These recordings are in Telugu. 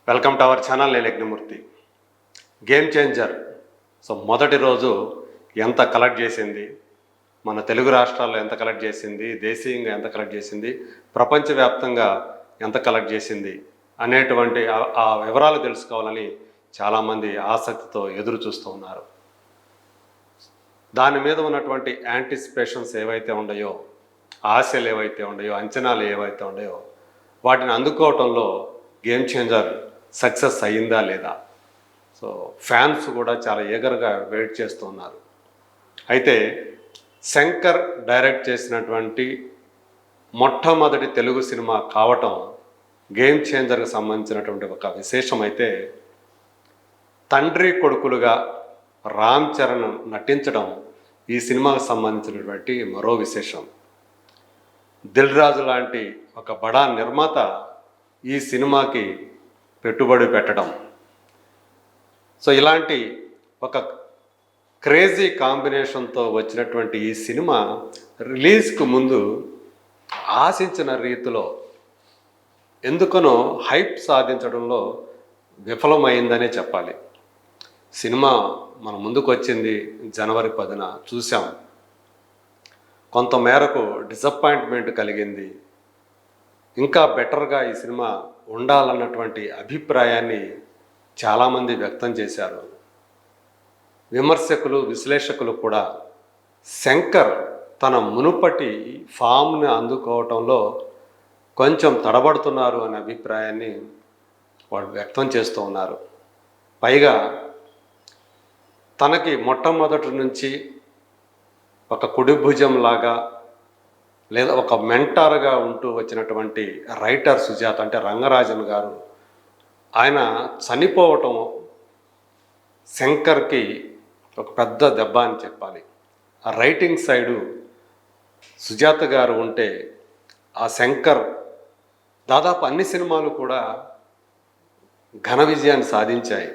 Welcome to our channel. నేను యజ్ఞమూర్తి. గేమ్ చేంజర్ మొదటి రోజు ఎంత కలెక్ట్ చేసింది, మన తెలుగు రాష్ట్రాల్లో ఎంత కలెక్ట్ చేసింది, దేశీయంగా ఎంత కలెక్ట్ చేసింది, ప్రపంచవ్యాప్తంగా ఎంత కలెక్ట్ చేసింది అనేటువంటి ఆ వివరాలు తెలుసుకోవాలని చాలామంది ఆసక్తితో ఎదురు చూస్తూ ఉన్నారు. దాని మీద ఉన్నటువంటి యాంటిసిపేషన్స్ ఏవైతే ఉన్నాయో, ఆశలు ఏవైతే ఉన్నాయో, అంచనాలు ఏవైతే ఉన్నాయో, వాటిని అందుకోవటంలో గేమ్ చేంజర్ సక్సెస్ అయ్యిందా లేదా. ఫ్యాన్స్ కూడా చాలా ఈగర్గా వెయిట్ చేస్తూ ఉన్నారు. అయితే శంకర్ డైరెక్ట్ చేసినటువంటి మొట్టమొదటి తెలుగు సినిమా కావటం గేమ్ చేంజర్కి సంబంధించినటువంటి ఒక విశేషం. అయితే తండ్రి కొడుకులుగా రామ్ చరణ్ నటించడం ఈ సినిమాకు సంబంధించినటువంటి మరో విశేషం. దిల్ రాజు లాంటి ఒక బడా నిర్మాత ఈ సినిమాకి పెట్టుబడి పెట్టడం, ఇలాంటి ఒక క్రేజీ కాంబినేషన్తో వచ్చినటువంటి ఈ సినిమా రిలీజ్కు ముందు ఆశించిన రీతిలో ఎందుకనో హైప్ సాధించడంలో విఫలమైందనే చెప్పాలి. సినిమా మన ముందుకు వచ్చింది జనవరి 10న, చూసాం. కొంతమేరకు డిసప్పాయింట్మెంట్ కలిగింది. ఇంకా బెటర్గా ఈ సినిమా ఉండాలన్నటువంటి అభిప్రాయాన్ని చాలామంది వ్యక్తం చేశారు. విమర్శకులు, విశ్లేషకులు కూడా శంకర్ తన మునుపటి ఫామ్ని అందుకోవటంలో కొంచెం తడబడుతున్నారు అనే అభిప్రాయాన్ని వాళ్ళు వ్యక్తం చేస్తూ ఉన్నారు. పైగా తనకి మొట్టమొదటి నుంచి ఒక కుడి భుజం లాగా లేదా ఒక మెంటార్గా ఉంటూ వచ్చినటువంటి రైటర్ సుజాత అంటే రంగరాజన్ గారు, ఆయన చనిపోవటం శంకర్కి ఒక పెద్ద దెబ్బ అని చెప్పాలి. ఆ రైటింగ్ సైడు సుజాత గారు ఉంటే ఆ శంకర్ దాదాపు అన్ని సినిమాలు కూడా ఘన విజయాన్ని సాధించాయి.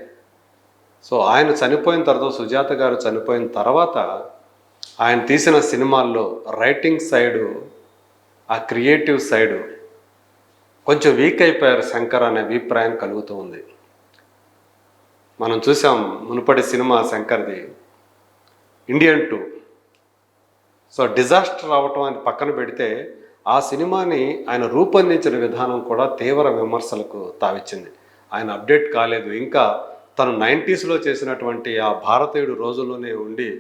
ఆయన చనిపోయిన తర్వాత, సుజాత గారు చనిపోయిన తర్వాత ఆయన తీసిన సినిమాల్లో రైటింగ్ సైడు, ఆ క్రియేటివ్ సైడు కొంచెం వీక్ అయిపోయారు శంకర్ అనే అభిప్రాయం కలుగుతూ ఉంది. మనం చూసాం మునుపటి సినిమా శంకర్ది ఇండియన్ 2. డిజాస్టర్ అవటం అని పక్కన పెడితే ఆ సినిమాని ఆయన రూపొందించిన విధానం కూడా తీవ్ర విమర్శలకు తావిచ్చింది. ఆయన అప్డేట్ కాలేదు. ఇంకా తను 90స్లో చేసినటువంటి ఆ భారతీయుడు రోజుల్లోనే ఉండి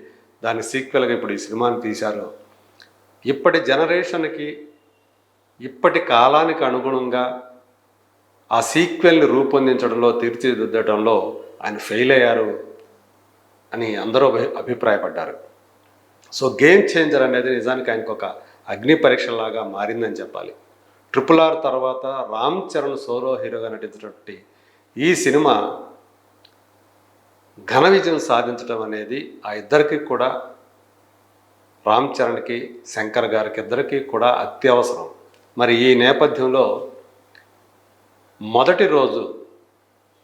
దాని సీక్వెల్గా ఇప్పుడు ఈ సినిమాని తీశారు. ఇప్పటి జనరేషన్కి, ఇప్పటి కాలానికి అనుగుణంగా ఆ సీక్వెల్ని రూపొందించడంలో, తీర్చిదిద్దడంలో ఆయన ఫెయిల్ అయ్యారు అని అందరూ అభిప్రాయపడ్డారు. గేమ్ చేంజర్ అనేది నిజానికి ఆయనకు ఒక అగ్ని పరీక్షలాగా మారిందని చెప్పాలి. RRR తర్వాత రామ్ చరణ్ సోలో హీరోగా నటించినటువంటి ఈ సినిమా ఘన విజయం సాధించడం అనేది ఆ ఇద్దరికి కూడా, రామ్ చరణ్కి, శంకర్ గారికి ఇద్దరికి కూడా అత్యవసరం. మరి ఈ నేపథ్యంలో మొదటి రోజు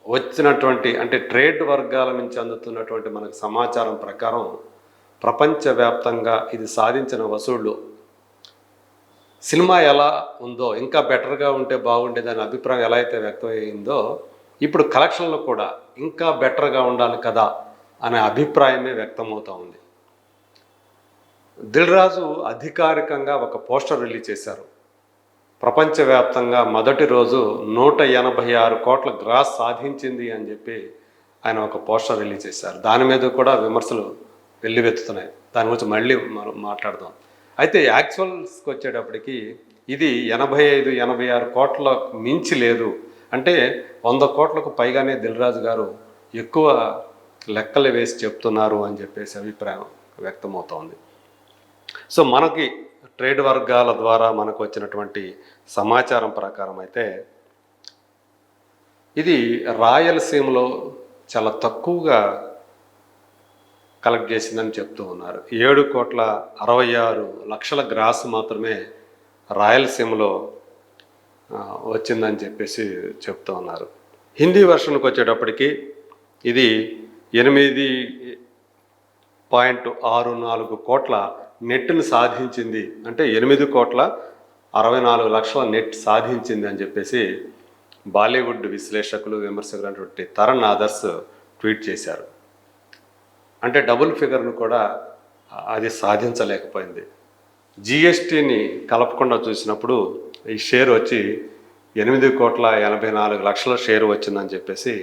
వచ్చినటువంటి, అంటే ట్రేడ్ వర్గాల నుంచి అందుతున్నటువంటి మనకు సమాచారం ప్రకారం ప్రపంచవ్యాప్తంగా ఇది సాధించిన వసూళ్ళు, సినిమా ఎలా ఉందో ఇంకా బెటర్గా ఉంటే బాగుండేదని అభిప్రాయం ఎలా అయితే వ్యక్తమైందో, ఇప్పుడు కలెక్షన్లో కూడా ఇంకా బెటర్గా ఉండాలి కదా అనే అభిప్రాయమే వ్యక్తమవుతూ ఉంది. దిల్ రాజు అధికారికంగా ఒక పోస్టర్ రిలీజ్ చేశారు. ప్రపంచవ్యాప్తంగా మొదటి రోజు 186 కోట్ల గ్రాస్ సాధించింది అని చెప్పి ఆయన ఒక పోస్టర్ రిలీజ్ చేశారు. దాని మీద కూడా విమర్శలు వెల్లువెత్తుతున్నాయి. దాని గురించి మళ్ళీ మాట్లాడదాం. అయితే యాక్చువల్స్కి వచ్చేటప్పటికి ఇది 85-86 కోట్ల మించి లేదు. అంటే 100 కోట్లకు పైగానే దిల్ రాజు గారు ఎక్కువ లెక్కలు వేసి చెప్తున్నారు అని చెప్పేసి అభిప్రాయం వ్యక్తమవుతోంది. మనకి ట్రేడ్ వర్గాల ద్వారా మనకు వచ్చినటువంటి సమాచారం ప్రకారం అయితే ఇది రాయలసీమలో చాలా తక్కువగా కలెక్ట్ చేసిందని చెప్తూ ఉన్నారు. 7,66,00,000 గ్రాస్ మాత్రమే రాయలసీమలో వచ్చిందని చెప్పేసి చెప్తూ ఉన్నారు. హిందీ వెర్షన్కి వచ్చేటప్పటికి ఇది 8.64 కోట్ల నెట్ను సాధించింది. అంటే 8,64,00,000 నెట్ సాధించింది అని చెప్పేసి బాలీవుడ్ విశ్లేషకులు విమర్శకులు అనేటువంటి తరణ్ ఆదర్శ్ ట్వీట్ చేశారు. అంటే డబుల్ ఫిగర్ను కూడా అది సాధించలేకపోయింది. జిఎస్టీని కలపకుండా చూసినప్పుడు ఈ షేర్ వచ్చి 8,84,00,000 షేర్ వచ్చిందని చెప్పేసి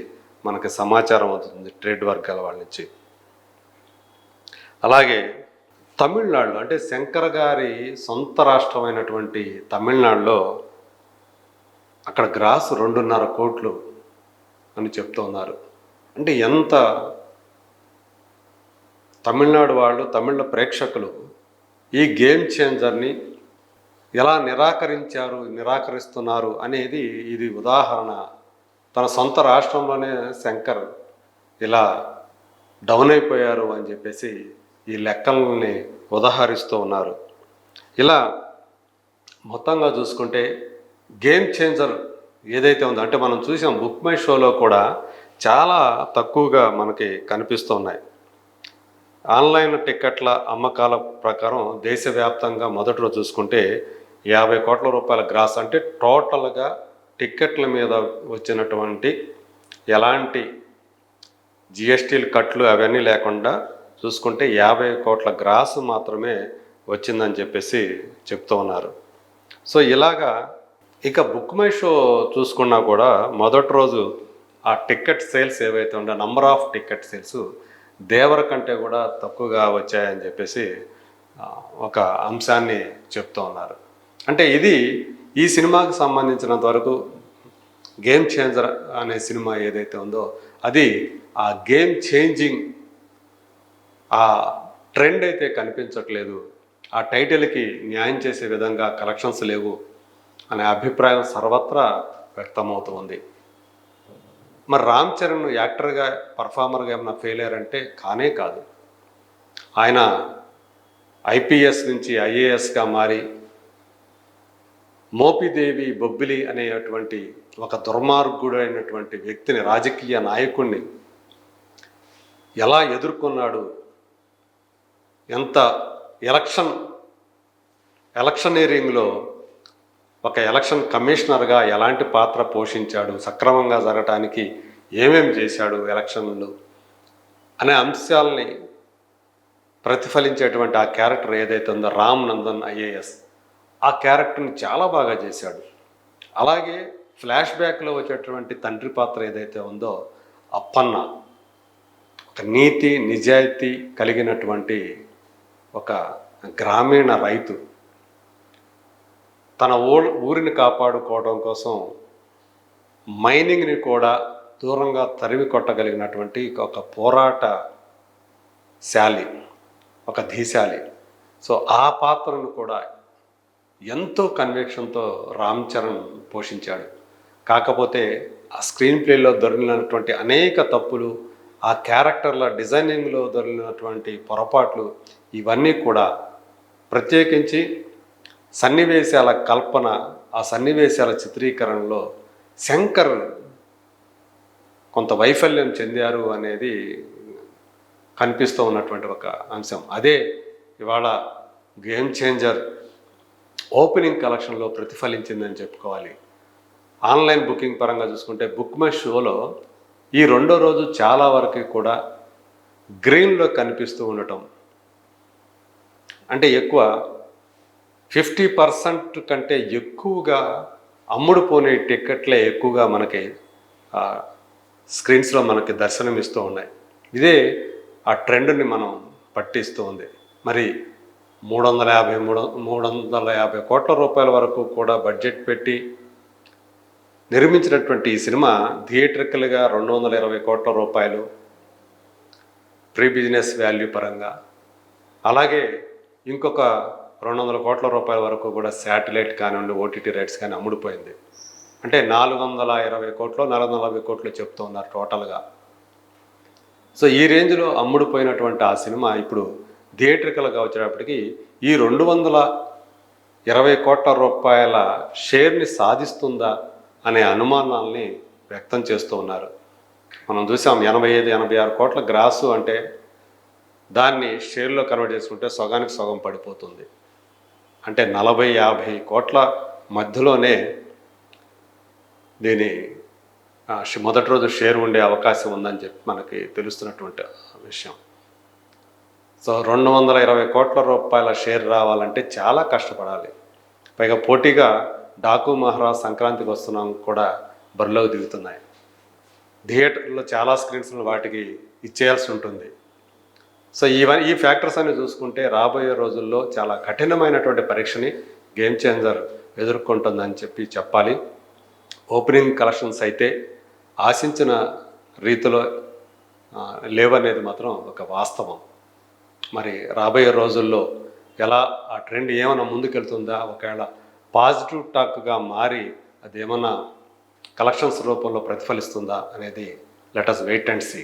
మనకి సమాచారం అవుతుంది ట్రేడ్ వర్గాల వాళ్ళ నుంచి. అలాగే తమిళనాడు అంటే శంకర్ గారి సొంత రాష్ట్రమైనటువంటి తమిళనాడులో అక్కడ గ్రాస్ 2.5 కోట్లు అని చెప్తూ ఉన్నారు. అంటే ఎంత తమిళనాడు వాళ్ళు, తమిళ ప్రేక్షకులు ఈ గేమ్ చేంజర్ని ఎలా నిరాకరిస్తున్నారు అనేది ఇది ఉదాహరణ. తన సొంత రాష్ట్రంలోనే శంకర్ ఇలా డౌన్ అయిపోయారు అని చెప్పేసి ఈ లెక్కల్ని ఉదాహరిస్తూ ఉన్నారు. ఇలా మొత్తంగా చూసుకుంటే గేమ్ చేంజర్ ఏదైతే ఉందో అంటే మనం చూసాం బుక్ మై షోలో కూడా చాలా తక్కువగా మనకి కనిపిస్తూ ఉన్నాయి. ఆన్లైన్ టిక్కెట్ల అమ్మకాల ప్రకారం దేశవ్యాప్తంగా మొదటి రోజు చూసుకుంటే 50 కోట్ల రూపాయల గ్రాస్, అంటే టోటల్గా టిక్కెట్ల మీద వచ్చినటువంటి ఎలాంటి జిఎస్టీలు కట్లు అవన్నీ లేకుండా చూసుకుంటే 50 కోట్ల గ్రాస్ మాత్రమే వచ్చిందని చెప్పేసి చెప్తూ ఉన్నారు. సో ఇలాగా ఇక బుక్ మై షో చూసుకున్నా కూడా మొదటి రోజు ఆ టికెట్ సేల్స్ ఏవైతే ఉండే నంబర్ ఆఫ్ టికెట్ సేల్స్ దేవర కంటే కూడా తక్కువగా వచ్చాయని చెప్పేసి ఒక అంశాన్ని చెప్తూ ఉన్నారు. అంటే ఇది ఈ సినిమాకి సంబంధించినంత వరకు గేమ్ చేంజర్ అనే సినిమా ఏదైతే ఉందో అది ఆ గేమ్ చేంజింగ్ ఆ ట్రెండ్ అయితే కనిపించట్లేదు. ఆ టైటిల్కి న్యాయం చేసే విధంగా కలెక్షన్స్ లేవు అనే అభిప్రాయం సర్వత్రా వ్యక్తమవుతుంది. మరి రామ్ చరణ్ యాక్టర్గా పర్ఫార్మర్గా ఏమైనా ఫెయిలియర్ అంటే కానే కాదు. ఆయన ఐపీఎస్ నుంచి ఐఏఎస్గా మారి మోపిదేవి బొబ్బిలి అనేటువంటి ఒక దుర్మార్గుడైనటువంటి వ్యక్తిని, రాజకీయ నాయకుడిని ఎలా ఎదుర్కొన్నాడు, ఎంత ఎలక్షనీరింగ్లో ఒక ఎలక్షన్ కమిషనర్గా ఎలాంటి పాత్ర పోషించాడు, సక్రమంగా జరగటానికి ఏమేమి చేశాడు ఎలక్షన్లు అనే అంశాలని ప్రతిఫలించేటువంటి ఆ క్యారెక్టర్ ఏదైతే ఉందో రామ్ నందన్ ఐఏఎస్, ఆ క్యారెక్టర్ని చాలా బాగా చేశాడు. అలాగే ఫ్లాష్ బ్యాక్లో వచ్చేటువంటి తండ్రి పాత్ర ఏదైతే ఉందో అప్పన్న, ఒక నీతి నిజాయితీ కలిగినటువంటి ఒక గ్రామీణ రైతు, తన ఊరిని కాపాడుకోవడం కోసం మైనింగ్ని కూడా దూరంగా తరిమి కొట్టగలిగినటువంటి ఒక పోరాటశాలి, ఒక ధీశాలి. సో ఆ పాత్రను కూడా ఎంతో కన్విక్షన్తో రామ్ చరణ్ పోషించాడు. కాకపోతే ఆ స్క్రీన్ ప్లేలో దొరికినటువంటి అనేక తప్పులు, ఆ క్యారెక్టర్ల డిజైనింగ్లో దొరికినటువంటి పొరపాట్లు, ఇవన్నీ కూడా ప్రత్యేకించి సన్నివేశాల కల్పన, ఆ సన్నివేశాల చిత్రీకరణలో శంకర్ కొంత వైఫల్యం చెందారు అనేది కనిపిస్తూ ఉన్నటువంటి ఒక అంశం. అదే ఇవాళ గేమ్ చేంజర్ ఓపెనింగ్ కలెక్షన్లో ప్రతిఫలించిందని చెప్పుకోవాలి. ఆన్లైన్ బుకింగ్ పరంగా చూసుకుంటే బుక్ మై షోలో ఈ రెండో రోజు చాలా వరకు కూడా గ్రీన్లో కనిపిస్తూ ఉండటం, అంటే ఎక్కువ 50% కంటే ఎక్కువగా అమ్ముడుపోనే టిక్కెట్లే ఎక్కువగా మనకి స్క్రీన్స్లో మనకి దర్శనమిస్తూ ఉన్నాయి. ఇదే ఆ ట్రెండ్ని మనం పట్టిస్తూ ఉంది. మరి 350 కోట్ల రూపాయల వరకు కూడా బడ్జెట్ పెట్టి నిర్మించినటువంటి ఈ సినిమా థియేట్రికల్గా 220 కోట్ల రూపాయలు ప్రీ బిజినెస్ వాల్యూ పరంగా, అలాగే ఇంకొక 200 కోట్ల రూపాయల వరకు కూడా శాటిలైట్ కానివ్వండి, ఓటీటీ రైట్స్ కానీ అమ్ముడిపోయింది. అంటే 420 కోట్లు 440 కోట్లు చెప్తూ ఉన్నారు టోటల్గా. సో ఈ రేంజ్లో అమ్ముడుపోయినటువంటి ఆ సినిమా ఇప్పుడు థియేట్రికల్గా వచ్చేటప్పటికి ఈ 220 కోట్ల రూపాయల షేర్ని సాధిస్తుందా అనే అనుమానాల్ని వ్యక్తం చేస్తూ ఉన్నారు. మనం చూసాం 85-86 కోట్ల గ్రాసు అంటే దాన్ని షేర్లో కన్వర్ట్ చేసుకుంటే సగానికి సగం పడిపోతుంది. అంటే 40-50 కోట్ల మధ్యలోనే దీని మొదటి రోజు షేర్ ఉండే అవకాశం ఉందని చెప్పి మనకి తెలుస్తున్నటువంటి విషయం. సో 220 కోట్ల రూపాయల షేర్ రావాలంటే చాలా కష్టపడాలి. పైగా పోటీగా డాకు మహారాజ్ సంక్రాంతికి వస్తున్నాం కూడా బరిలోకి దిగుతున్నాయి. థియేటర్లో చాలా స్క్రీన్స్లో వాటికి ఇచ్చేయాల్సి ఉంటుంది. సో ఈ ఫ్యాక్టర్స్ అన్ని చూసుకుంటే రాబోయే రోజుల్లో చాలా కఠినమైనటువంటి పరీక్షని గేమ్ చేంజర్ ఎదుర్కొంటుందని చెప్పాలి. ఓపెనింగ్ కలెక్షన్స్ అయితే ఆశించిన రీతిలో లేవనేది మాత్రం ఒక వాస్తవం. మరి రాబోయే రోజుల్లో ఎలా ఆ ట్రెండ్ ఏమైనా ముందుకెళ్తుందా, ఒకవేళ పాజిటివ్ టాక్గా మారి అదేమన్నా కలెక్షన్స్ రూపంలో ప్రతిఫలిస్తుందా అనేది let us wait and see.